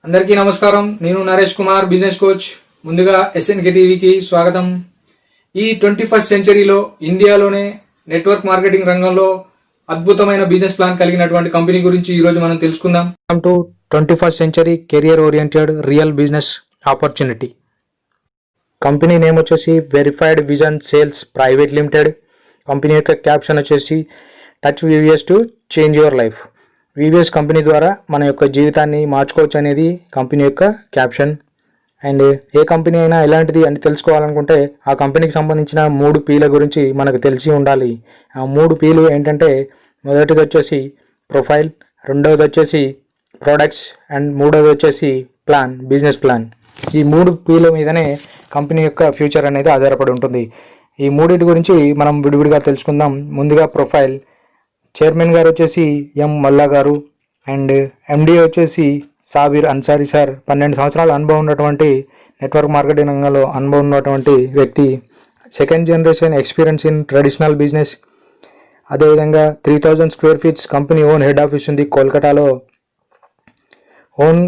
అందరికీ నమస్కారం. నేను నరేష్ కుమార్, బిజినెస్ కోచ్. ముందుగా ఎస్ఎన్కే టీవీకి స్వాగతం. ఈ 21st సెంచరీలో ఇండియాలోనే నెట్వర్క్ మార్కెటింగ్ రంగంలో అద్భుతమైన బిజినెస్ ప్లాన్ కలిగినటువంటి కంపెనీ గురించి ఈ రోజు మనం తెలుసుకుందాం. To 21st century career oriented real business opportunity. Company name వచ్చేసి verified vision sales private limited. Company యొక్క క్యాప్షన్ వచ్చేసి touch VVS to change your life. VVS company ద్వారా మన యొక్క జీవితాన్ని మార్చుకోవచ్చు అనేది కంపెనీ యొక్క క్యాప్షన్. అండ్ ఏ కంపెనీ అయినా ఎలాంటిది అని తెలుసుకోవాలనుకుంటే ఆ కంపెనీకి సంబంధించిన 3 Pల గురించి మనకు తెలిసి ఉండాలి. ఆ 3 Pలు ఏంటంటే, మొదటిది వచ్చేసి ప్రొఫైల్, రెండవది వచ్చేసి ప్రోడక్ట్స్, అండ్ మూడవది వచ్చేసి ప్లాన్, బిజినెస్ ప్లాన్. ఈ 3 Pల మీదనే కంపెనీ యొక్క ఫ్యూచర్ అనేది ఆధారపడి ఉంటుంది. ఈ మూడింటి గురించి మనం విడివిడిగా తెలుసుకుందాం. ముందుగా ప్రొఫైల్. చైర్మన్ గారు వచ్చేసి ఎం మల్లా గారు, అండ్ ఎండి వచ్చేసి సాబిర్ అన్సారీ సార్. 12 సంవత్సరాల అనుభవం ఉన్నటువంటి నెట్వర్క్ మార్కెటింగ్ రంగంలో అనుభవం ఉన్నటువంటి వ్యక్తి. Second generation experience in traditional business. అదేవిధంగా 3000 square feets company own head office ఉంది కోల్కతాలో. Own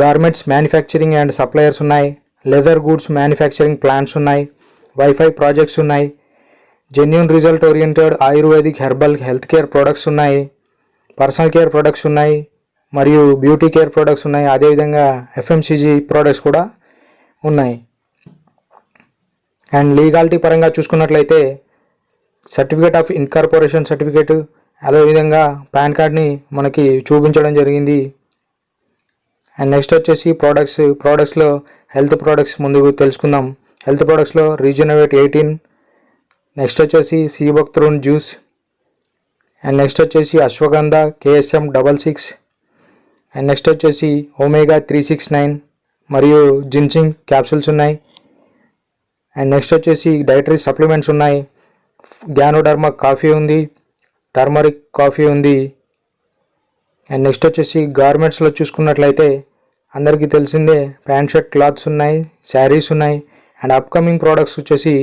garments manufacturing and suppliers ఉన్నాయి. లెదర్ గూడ్స్ మ్యానుఫ్యాక్చరింగ్ ప్లాంట్స్ ఉన్నాయి. వైఫై ప్రాజెక్ట్స్ ఉన్నాయి. Genuine result oriented ayurvedic herbal health care products ఉన్నాయి. Personal care products ఉన్నాయి, మరియు beauty care products ఉన్నాయి. అదేవిధంగా ఎఫ్ఎంసీజీ ప్రొడక్ట్స్ కూడా ఉన్నాయి. అండ్ లీగాలిటీ పరంగా చూసుకున్నట్లయితే సర్టిఫికేట్ ఆఫ్ ఇన్కార్పొరేషన్ సర్టిఫికేట్, అదేవిధంగా పాన్ కార్డ్ని మనకి చూపించడం జరిగింది. అండ్ నెక్స్ట్ వచ్చేసి ప్రోడక్ట్స్లో హెల్త్ ప్రోడక్ట్స్ ముందుకు తెలుసుకుందాం. హెల్త్ ప్రోడక్ట్స్లో రీజనవేట్ 18, నెక్స్ట్ వచ్చేసి సీబక్త్రూన్ జ్యూస్, అండ్ నెక్స్ట్ వచ్చేసి అశ్వగంధ KSM 66, అండ్ నెక్స్ట్ వచ్చేసి ఒమేగా 369 మరియు జిన్సింగ్ క్యాప్సూల్స్ ఉన్నాయి. అండ్ నెక్స్ట్ వచ్చేసి డైటరీ సప్లిమెంట్స్ ఉన్నాయి. గ్యానోడర్మా కాఫీ ఉంది, టర్మరిక్ కాఫీ ఉంది. అండ్ నెక్స్ట్ వచ్చేసి గార్మెంట్స్లో చూసుకున్నట్లయితే అందరికీ తెలిసిందే ప్యాంట్ షర్ట్ క్లాత్స్ ఉన్నాయి, శారీస్ ఉన్నాయి. అండ్ అప్కమింగ్ ప్రోడక్ట్స్ వచ్చేసి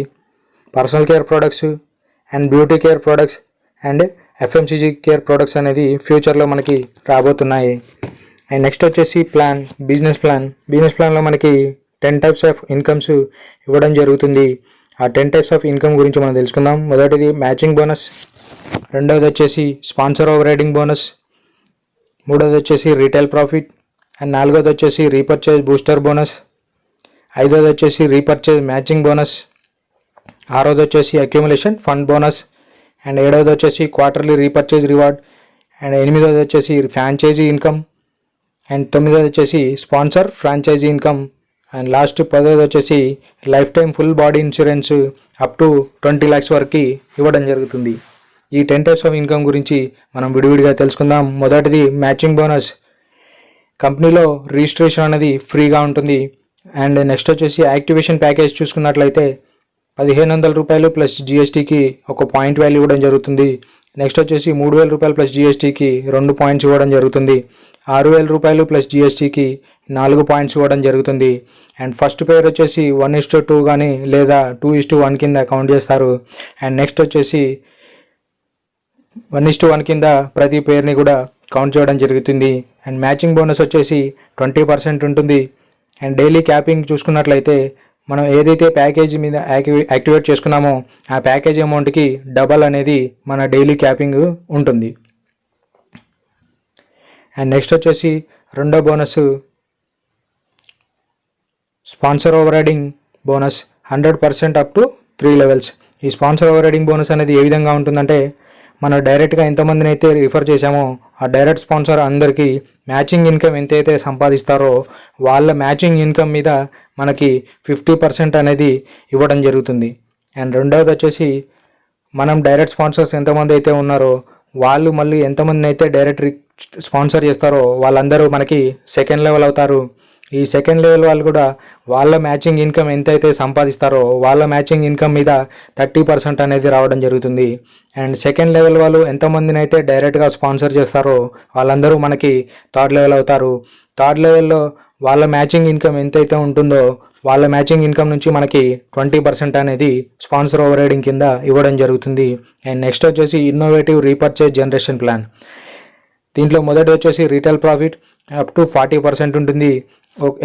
personal care products, and beauty care products, and FMCG care products అనేది ఫ్యూచర్లో మనకి రాబోతున్నాయి. అండ్ నెక్స్ట్ వచ్చేసి బిజినెస్ ప్లాన్లో మనకి 10 టైప్స్ ఆఫ్ ఇన్కమ్స్ ఇవ్వడం జరుగుతుంది. ఆ 10 టైప్స్ ఆఫ్ ఇన్కమ్ గురించి మనం తెలుసుకుందాం. మొదటిది మ్యాచింగ్ బోనస్, రెండవది వచ్చేసి స్పాన్సర్ ఓవర్ రైడింగ్ బోనస్, మూడవది వచ్చేసి రీటైల్ ప్రాఫిట్, అండ్ నాలుగవది వచ్చేసి రీపర్చేజ్ బూస్టర్ బోనస్, ఐదవది వచ్చేసి రీపర్చేజ్ మ్యాచింగ్ బోనస్, ఆరవది వచ్చేసి అక్యుములేషన్ ఫండ్ బోనస్, అండ్ ఏడవది వచ్చేసి క్వార్టర్లీ రీపర్చేజ్ రివార్డ్, అండ్ ఎనిమిదవది వచ్చేసి ఫ్రాంచైజీ ఇన్కమ్, అండ్ తొమ్మిదవది వచ్చేసి sponsor franchise income, and last 10వది వచ్చేసి life time full body insurance up to 20 lakhs వరకు ఇవ్వడం జరుగుతుంది. ఈ 10 టైప్స్ ఆఫ్ ఇన్కమ్ గురించి మనం విడివిడిగా తెలుసుకుందాం. మొదటిది మ్యాచింగ్ బోనస్. కంపెనీలో రిజిస్ట్రేషన్ అనేది ఫ్రీగా ఉంటుంది. అండ్ నెక్స్ట్ వచ్చేసి యాక్టివేషన్ ప్యాకేజ్ చూసుకున్నట్లయితే 1500 రూపాయలు ప్లస్ జిఎస్టీకి ఒక పాయింట్ వాల్యూ ఇవ్వడం జరుగుతుంది. నెక్స్ట్ వచ్చేసి 3000 రూపాయలు ప్లస్ జిఎస్టీకి 2 పాయింట్స్ ఇవ్వడం జరుగుతుంది. 6000 రూపాయలు ప్లస్ జిఎస్టీకి 4 పాయింట్స్ ఇవ్వడం జరుగుతుంది. అండ్ ఫస్ట్ పేర్ వచ్చేసి 1:2 కానీ లేదా 2:1 కింద కౌంట్ చేస్తారు. అండ్ నెక్స్ట్ వచ్చేసి 1:1 కింద ప్రతి పేరుని కూడా కౌంట్ చేయడం జరుగుతుంది. అండ్ మ్యాచింగ్ బోనస్ వచ్చేసి 20% ఉంటుంది. అండ్ డైలీ క్యాపింగ్ చూసుకున్నట్లయితే మనం ఏదైతే ప్యాకేజీ మీద యాక్టివేట్ చేసుకున్నామో ఆ ప్యాకేజ్ అమౌంట్కి డబల్ అనేది మన డైలీ క్యాపింగ్ ఉంటుంది. అండ్ నెక్స్ట్ వచ్చేసి రెండో bonus sponsor over riding bonus 100% up to 3 levels. ఈ స్పాన్సర్ ఓవర్ రైడింగ్ బోనస్ అనేది ఏ విధంగా ఉంటుందంటే, మనం డైరెక్ట్గా ఎంతమందిని అయితే రిఫర్ చేశామో ఆ డైరెక్ట్ స్పాన్సర్ అందరికీ మ్యాచింగ్ ఇన్కమ్ ఎంతైతే సంపాదిస్తారో వాళ్ళ మ్యాచింగ్ ఇన్కమ్ మీద మనకి 50% అనేది ఇవ్వడం జరుగుతుంది. అండ్ రెండవది వచ్చేసి మనం డైరెక్ట్ స్పాన్సర్స్ ఎంతమంది అయితే ఉన్నారో వాళ్ళు మళ్ళీ ఎంతమందిని అయితే డైరెక్ట్ స్పాన్సర్ చేస్తారో వాళ్ళందరూ మనకి సెకండ్ లెవెల్ అవుతారు. ఈ సెకండ్ లెవెల్ వాళ్ళు కూడా వాళ్ళ మ్యాచింగ్ ఇన్కమ్ ఎంతైతే సంపాదిస్తారో వాళ్ళ మ్యాచింగ్ ఇన్కమ్ మీద 30% అనేది రావడం జరుగుతుంది. అండ్ సెకండ్ లెవెల్ వాళ్ళు ఎంతమందిని అయితే డైరెక్ట్గా స్పాన్సర్ చేస్తారో వాళ్ళందరూ మనకి థర్డ్ లెవెల్ అవుతారు. థర్డ్ లెవెల్లో వాళ్ళ మ్యాచింగ్ ఇన్కమ్ ఎంతైతే ఉంటుందో వాళ్ళ మ్యాచింగ్ ఇన్కమ్ నుంచి మనకి 20% అనేది స్పాన్సర్ ఓవర్ రైడింగ్ కింద ఇవ్వడం జరుగుతుంది. అండ్ నెక్స్ట్ వచ్చేసి ఇన్నోవేటివ్ రీపర్చేజ్ జనరేషన్ ప్లాన్. దీంట్లో మొదటి వచ్చేసి రీటైల్ ప్రాఫిట్, అప్ టు 40% ఉంటుంది.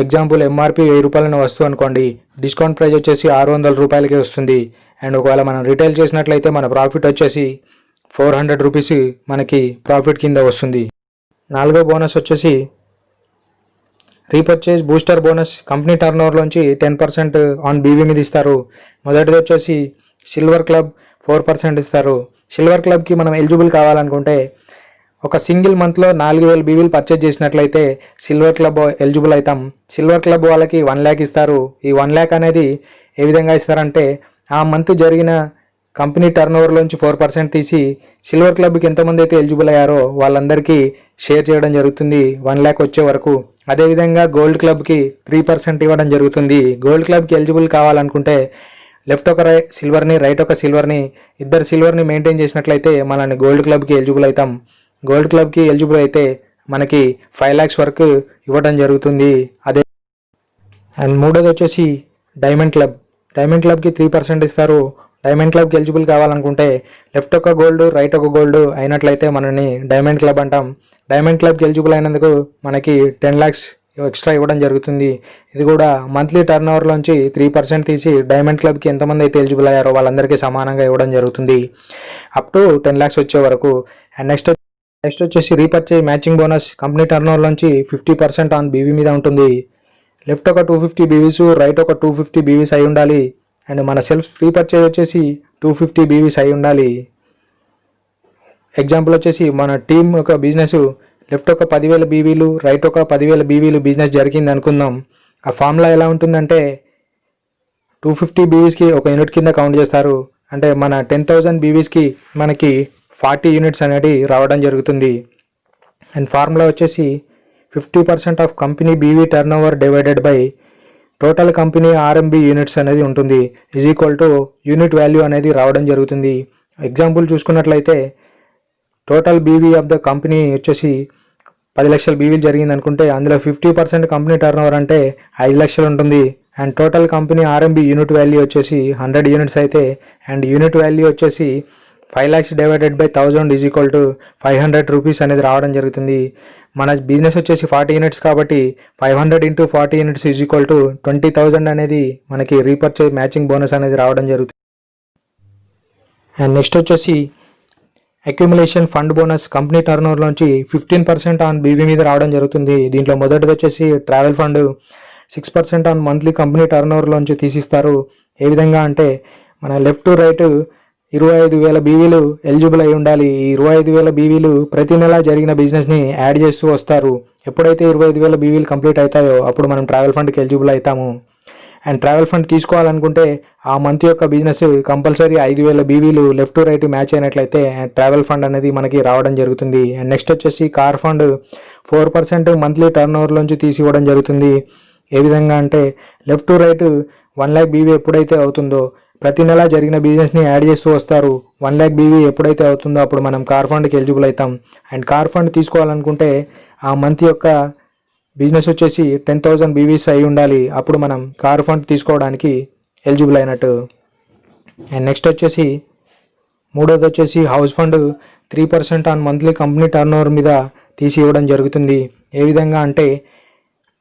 ఎగ్జాంపుల్ ఎంఆర్పి 1000 రూపాయలైన వస్తువు అనుకోండి, డిస్కౌంట్ ప్రైస్ వచ్చేసి 600 రూపాయలకే వస్తుంది. అండ్ ఒకవేళ మనం రిటైల్ చేసినట్లయితే మన ప్రాఫిట్ వచ్చేసి 400 రూపీస్ మనకి ప్రాఫిట్ కింద వస్తుంది. 4వ బోనస్ వచ్చేసి రీపర్చేజ్ బూస్టర్ బోనస్. కంపెనీ టర్నోవర్లోంచి 10% ఆన్ బీవీ మీద ఇస్తారు. మొదటిది వచ్చేసి సిల్వర్ క్లబ్ 4% ఇస్తారు. సిల్వర్ క్లబ్కి మనం ఎలిజిబుల్ కావాలనుకుంటే ఒక సింగిల్ మంత్లో 4000 బీవీలు పర్చేజ్ చేసినట్లయితే సిల్వర్ క్లబ్ ఎలిజిబుల్ అవుతాం. సిల్వర్ క్లబ్ వాళ్ళకి 1 lakh ఇస్తారు. ఈ 1 lakh అనేది ఏ విధంగా ఇస్తారంటే ఆ మంత్ జరిగిన కంపెనీ టర్నోవర్లోంచి 4% తీసి సిల్వర్ క్లబ్కి ఎంతమంది అయితే ఎలిజిబుల్ అయ్యారో వాళ్ళందరికీ షేర్ చేయడం జరుగుతుంది 1 lakh వచ్చే వరకు. అదేవిధంగా గోల్డ్ క్లబ్కి 3% ఇవ్వడం జరుగుతుంది. గోల్డ్ క్లబ్కి ఎలిజిబుల్ కావాలనుకుంటే లెఫ్ట్ ఒక సిల్వర్ని, రైట్ ఒక సిల్వర్ని, ఇద్దరు సిల్వర్ని మెయింటైన్ చేసినట్లయితే మనల్ని గోల్డ్ క్లబ్కి ఎలిజిబుల్ అవుతాం. గోల్డ్ క్లబ్కి ఎలిజిబుల్ అయితే మనకి 5 lakhs వరకు ఇవ్వడం జరుగుతుంది. అదే అండ్ మూడోది వచ్చేసి డైమండ్ క్లబ్. డైమండ్ క్లబ్కి 3% ఇస్తారు. డైమండ్ క్లబ్కి ఎలిజిబుల్ కావాలనుకుంటే లెఫ్ట్ ఒక గోల్డ్, రైట్ ఒక గోల్డ్ అయినట్లయితే మనని డైమండ్ క్లబ్ అంటాం. డైమండ్ క్లబ్కి ఎలిజిబుల్ అయినందుకు మనకి 10 lakhs ఎక్స్ట్రా ఇవ్వడం జరుగుతుంది. ఇది కూడా మంత్లీ టర్న్ ఓవర్లోంచి 3% తీసి డైమండ్ క్లబ్కి ఎంతమంది అయితే ఎలిజిబుల్ అయ్యారో వాళ్ళందరికీ సమానంగా ఇవ్వడం జరుగుతుంది అప్ టు 10 lakhs వచ్చే వరకు. అండ్ నెక్స్ట్ వచ్చేసి రీపర్చేజ్ మ్యాచింగ్ బోనస్. కంపెనీ టర్న్ ఓవర్లోంచి 50% ఆన్ బీవీ మీద ఉంటుంది. లెఫ్ట్ ఒక 250 బీవీస్, రైట్ ఒక 250 బీవీస్ అయి ఉండాలి. అండ్ మన సెల్ఫ్ రీపర్చేజ్ వచ్చేసి 250 బీవీస్ అయి ఉండాలి. ఎగ్జాంపుల్ వచ్చేసి మన టీం ఒక బిజినెస్ లెఫ్ట్ ఒక 10,000 బీవీలు, రైట్ ఒక 10,000 బీవీలు బిజినెస్ జరిగింది అనుకుందాం. ఆ ఫార్ములా ఎలా ఉంటుందంటే 250 బీవీస్కి ఒక యూనిట్ కింద కౌంట్ చేస్తారు. అంటే మన 10,000 బీవీస్కి మనకి 40 యూనిట్స్ అనేది రావడం జరుగుతుంది. అండ్ ఫార్ములా వచ్చేసి 50% of company BV turnover divided by total company RMB units అనేది ఉంటుంది. Is equal to unit value అనేది రావడం జరుగుతుంది. ఎగ్జాంపుల్ చూసుకున్నట్లయితే total BV of the company వచ్చేసి 10 లక్షల బీవీలు జరిగింది అనుకుంటే అందులో 50% కంపెనీ టర్న్ ఓవర్ అంటే 5 లక్షలు ఉంటుంది. And total company RMB unit value వచ్చేసి 100 యూనిట్స్ అయితే అండ్ యూనిట్ వాల్యూ వచ్చేసి 5 lakhs divided by 1000 is equal to 500 rupees అనేది రావడం జరుగుతుంది. మన బిజినెస్ వచ్చేసి 40 యూనిట్స్ కాబట్టి 500 into 40 units is equal to 20,000 అనేది మనకి రీపర్చేజ్ మ్యాచింగ్ బోనస్ అనేది రావడం జరుగుతుంది. అండ్ నెక్స్ట్ వచ్చేసి అక్యుములేషన్ ఫండ్ బోనస్. కంపెనీ టర్న్ ఓవర్లోంచి 15% ఆన్ బీవీ మీద రావడం జరుగుతుంది. దీంట్లో మొదటిది వచ్చేసి travel fund 6% on monthly company టర్న్ ఓవర్లోంచి తీసిస్తారు. ఏ విధంగా అంటే మన లెఫ్ట్ రైట్ 25,000 బీవీలు ఎలిజిబుల్ అయి ఉండాలి. ఈ 25,000 బీవీలు ప్రతి నెల జరిగిన బిజినెస్ని యాడ్ చేస్తూ వస్తారు. ఎప్పుడైతే 25,000 బీవీలు కంప్లీట్ అవుతాయో అప్పుడు మనం ట్రావెల్ ఫండ్కి ఎలిజిబుల్ అవుతాము. అండ్ ట్రావెల్ ఫండ్ తీసుకోవాలనుకుంటే ఆ మంత్ యొక్క బిజినెస్ కంపల్సరీ 5,000 బీవీలు లెఫ్ట్ రైట్ మ్యాచ్ అయినట్లయితే ట్రావెల్ ఫండ్ అనేది మనకి రావడం జరుగుతుంది. అండ్ నెక్స్ట్ వచ్చేసి కార్ ఫండ్ 4% మంత్లీ టర్న్ ఓవర్లోంచి తీసి ఇవ్వడం జరుగుతుంది. ఏ విధంగా అంటే లెఫ్ట్ రైట్ 1 lakh బీవీ ఎప్పుడైతే అవుతుందో ప్రతి నెల జరిగిన బిజినెస్ని యాడ్ చేస్తూ వస్తారు. 1 lakh బీవీ ఎప్పుడైతే అవుతుందో అప్పుడు మనం కార్ ఫండ్కి ఎలిజిబుల్ అవుతాం. అండ్ కార్ ఫండ్ తీసుకోవాలనుకుంటే ఆ మంత్ యొక్క బిజినెస్ వచ్చేసి 10,000 బీవీస్ అయి ఉండాలి. అప్పుడు మనం కార్ ఫండ్ తీసుకోవడానికి ఎలిజిబుల్ అయినట్టు. అండ్ నెక్స్ట్ వచ్చేసి మూడోది వచ్చేసి house fund 3% on monthly company turn over మీద తీసి ఇవ్వడం జరుగుతుంది. ఏ విధంగా అంటే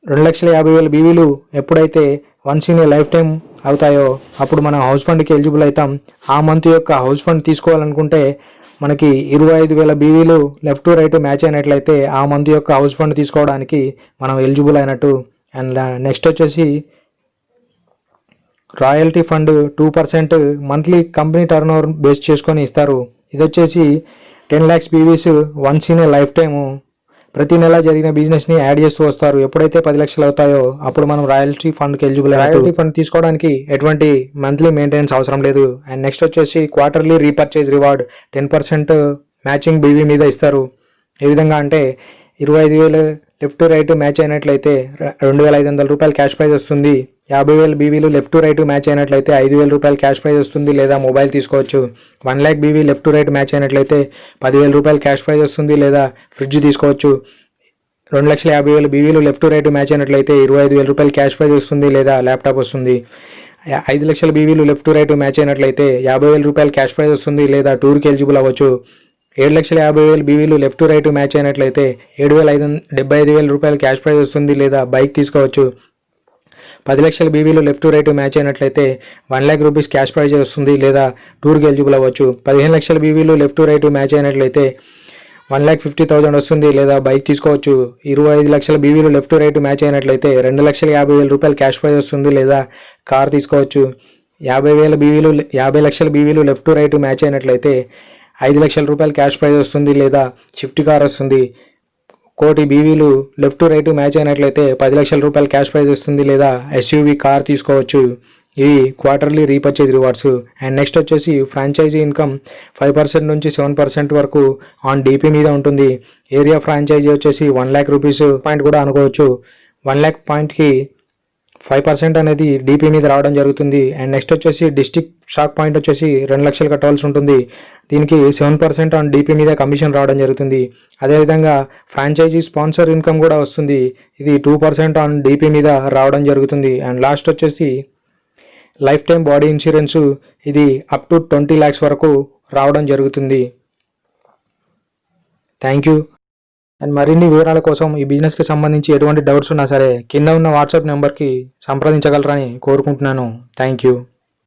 2,50,000 బీవీలు ఎప్పుడైతే once in a life time అవుతాయో అప్పుడు మనం హౌస్ ఫండ్కి ఎలిజిబుల్ అవుతాం. ఆ మంత్ యొక్క హౌస్ ఫండ్ తీసుకోవాలనుకుంటే మనకి 25,000 బీవీలు లెఫ్ట్ రైట్ మ్యాచ్ అయినట్లయితే ఆ మంత్ యొక్క హౌస్ ఫండ్ తీసుకోవడానికి మనం ఎలిజిబుల్ అయినట్టు. అండ్ నెక్స్ట్ వచ్చేసి royalty fund 2% monthly company turn over base చేసుకొని ఇస్తారు. ఇది వచ్చేసి 10 lakhs BVs once in a life time ప్రతి నెల జరిగిన బిజినెస్ని యాడ్ చేస్తూ వస్తారు. ఎప్పుడైతే 10 లక్షలు అవుతాయో అప్పుడు మనం రాయల్టీ ఫండ్కి ఎలిజిబుల్. రాయల్టీ ఫండ్ తీసుకోవడానికి ఎటువంటి మంత్లీ మెయింటెనెన్స్ అవసరం లేదు. అండ్ నెక్స్ట్ వచ్చేసి quarterly repurchase reward 10% matching BV మీద ఇస్తారు. ఏ విధంగా అంటే 25,000 లెఫ్ట్ రైట్ మ్యాచ్ అయినట్లయితే 2,500 రూపాయలు క్యాష్ ప్రైజ్ వస్తుంది. 50,000 బీవీలు లెఫ్ట్ రైట్ మ్యాచ్ అయినట్లయితే 5,000 రూపాయలు క్యాష్ ప్రైజ్ వస్తుంది లేదా మొబైల్ తీసుకోవచ్చు. 1 lakh BV left right match అయినట్లయితే 10,000 రూపాయలు క్యాష్ ప్రైజ్ వస్తుంది లేదా ఫ్రిడ్జ్ తీసుకోవచ్చు. 2,50,000 బీవీలు లెఫ్ట్ రైట్ మ్యాచ్ అయినట్లయితే 25,000 రూపాయలు క్యాష్ ప్రైజ్ వస్తుంది లేదా ల్యాప్టాప్ వస్తుంది. 5 లక్షల బీవీలు లెఫ్ట్ రైట్ మ్యాచ్ అయినట్లయితే 50,000 రూపాయలు క్యాష్ ప్రైజ్ వస్తుంది లేదా టూర్కి ఎలిజిబుల్ అవ్వచ్చు. 7,50,000 బీవీలు లెఫ్ట్ టు రైట్ మ్యాచ్ అయినట్లయితే 75,000 రూపాయలు క్యాష్ ప్రైజ్ వస్తుంది లేదా బైక్ తీసుకోవచ్చు. 10,00,000 బీవీలు లెఫ్ట్ టు రైట్ మ్యాచ్ అయినట్లయితే 1,00,000 రూపీస్ క్యాష్ ప్రైజ్ వస్తుంది లేదా టూర్కి ఎలిజిబుల్ అవ్వచ్చు. 15,00,000 బీవీలు లెఫ్ట్ టు రైట్ మ్యాచ్ అయినట్లయితే 1,50,000 వస్తుంది లేదా బైక్ తీసుకోవచ్చు. 25,00,000 బీవీలు లెఫ్ట్ టు రైట్ మ్యాచ్ అయినట్లయితే 2,50,000 రూపాయలు క్యాష్ ప్రైజ్ వస్తుంది లేదా కార్ తీసుకోవచ్చు. 50,00,000 బీవీలు లెఫ్ట్ టు రైట్ మ్యాచ్ అయినట్లయితే 5,00,000 రూపాయలు క్యాష్ ప్రైజ్ వస్తుంది లేదా షిఫ్ట్ కార్ వస్తుంది. 1,00,00,000 బీవీలు లెఫ్ట్ టు రైట్ మ్యాచ్ అయినట్లయితే 10,00,000 రూపాయలు క్యాష్ ప్రైజ్ వస్తుంది లేదా ఎస్యూవీ కార్ తీసుకోవచ్చు. ఇవి quarterly repurchase rewards. And next వచ్చేసి ఫ్రాంచైజీ ఇన్కమ్ 5% నుంచి 7% వరకు ఆన్ డీపీ మీద ఉంటుంది. ఏరియా ఫ్రాంచైజీ వచ్చేసి 1,00,000 రూపీస్ పాయింట్ కూడా అనుకోవచ్చు. 1,00,000 పాయింట్కి 5% అనేది డీపీ మీద రావడం జరుగుతుంది. అండ్ నెక్స్ట్ వచ్చేసి డిస్ట్రిక్ట్ స్టాక్ పాయింట్ వచ్చేసి 2,00,000 కట్టాల్సి ఉంటుంది. దీనికి 7% ఆన్ డీపీ మీద కమిషన్ రావడం జరుగుతుంది. అదేవిధంగా ఫ్రాంచైజీ స్పాన్సర్ ఇన్కమ్ కూడా వస్తుంది. ఇది 2% ఆన్ డీపీ మీద రావడం జరుగుతుంది. అండ్ లాస్ట్ వచ్చేసి లైఫ్ టైం బాడీ ఇన్సూరెన్సు, ఇది అప్ టు 20 lakhs వరకు రావడం జరుగుతుంది. Thank you. అండ్ మరిన్ని వివరాల కోసం ఈ బిజినెస్కి సంబంధించి ఎటువంటి డౌట్స్ ఉన్నా సరే కింద ఉన్న వాట్సాప్ నెంబర్కి సంప్రదించగలరని కోరుకుంటున్నాను. Thank you.